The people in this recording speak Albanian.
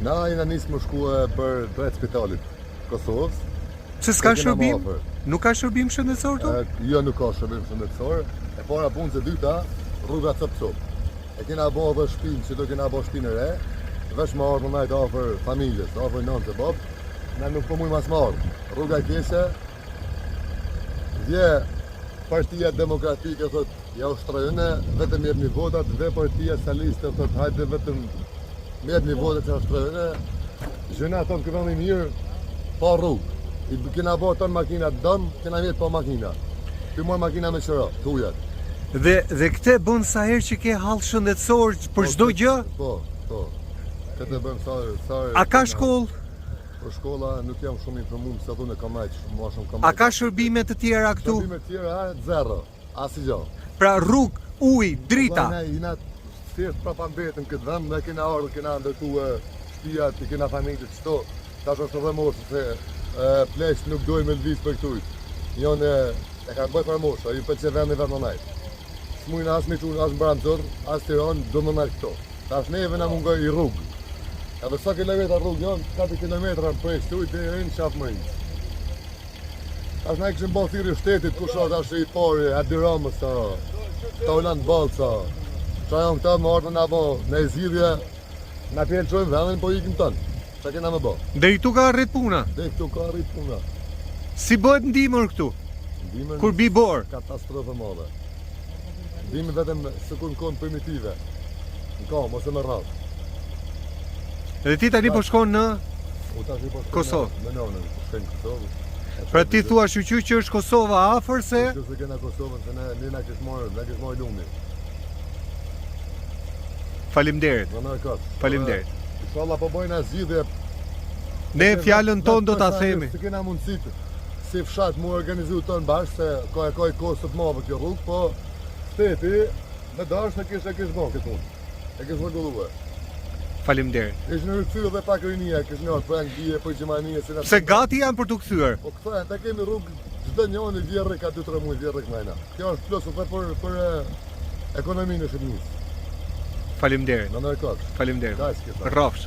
Na jena nisë më shku për drejt spitalit Kosovës. Se s'ka shërbim? Nuk ka shërbim shëndetësor tu? Jo, nuk ka shërbim shëndetësor. E para punës e dyta, rruga cop-cop. E kena bo dhe shpinë, që do kena bo shpinë e re, vesh më ardhë më najtë afer familjes, afer nënë të babë, na nuk po mujë mas më ardhë. Rruga e kese, dje Partia Demokratike, thot, ja ushtrojëne, vetëm mirë një votat, dhe Partia Saliste, thot, hajde vetëm mirë një votat që ushtrojëne, gjëna tonë këtën i mirë, pa rrugë. I kena bo tonë makina dëmë, kena vjetë pa makina. Ty mojë makina me qëra, të ujat. Dhe këte bën sa herë që ke hall shëndetësor për çdo gjë? Po. Këtë bëm sa A ka shkollë? Për shkolla nuk jam shumë informuar, se thonë kam aq, më shumë kam. A ka shërbime të tjera këtu? Shërbime të tjera zero, asgjë. Pra rrugë, ujë, drita. Ne jena thjesht prapambetëm këtë vend, ne kena ardhur, kena ndërtuar shtëpia, kena familje çto. Tash është edhe moshë se pleq nuk dojmë me lëviz për këtu. Jonë e kanë bëj për moshë, ju pëlqen vendi vetë më S'mujnë as me qunë, as Mbramzor, as Tiranë, do më nërë këto. Tash neve na mungoj i rrugë. Edhe sa kilometra rrugë janë, 4 kilometra për shtuj dhe rinë qafë më rinë. Tash na këshim bërë thirrje shtetit, ku shoh tash i pari, Edi Ramës, ta Ulan Balca. Qa janë këta më ardhën na bo, në zgjidhje, na pjelqojmë vendin, po ikim tonë. Qa kena me bo? Deri këtu ka arrit puna? Deri këtu ka arrit puna. Si bëhet ndihmën këtu? Ndihmën kur bi bor? Katastrofë e madhe. Ndihmë vetëm se kur në kohën primitive. Në kohë, mos e më rrath. Edhe ti tani po shkon në Kosovë. Në nonën, po shkojnë në Kosovë. Pra ti thua shqyqy që është Kosova afër se? Se kena Kosovën, se ne na kish marrë lumi. Faleminderit. Faleminderit. Inshallah po bëjnë zgjidhje. Ne fjalën tonë do ta themi. Se kena mundësi si fshat mu organizu tonë bashkë, se ka i kostë të madhe kjo rrugë, po shteti me dashnë e kish bërë këtë mund. E kish rregulluar. Faleminderit. Ish në rikthyer dhe pak rinia, kish në për Anglie, për Gjermani, se gati janë për të kthyer. Po kthehen, ta kemi rrugë çdo njëri vjerrë ka 2-3 muaj vjerrë këna. Kjo është plus për ekonominë e shërbimit. Faleminderit. Faleminderit. Rrofsh.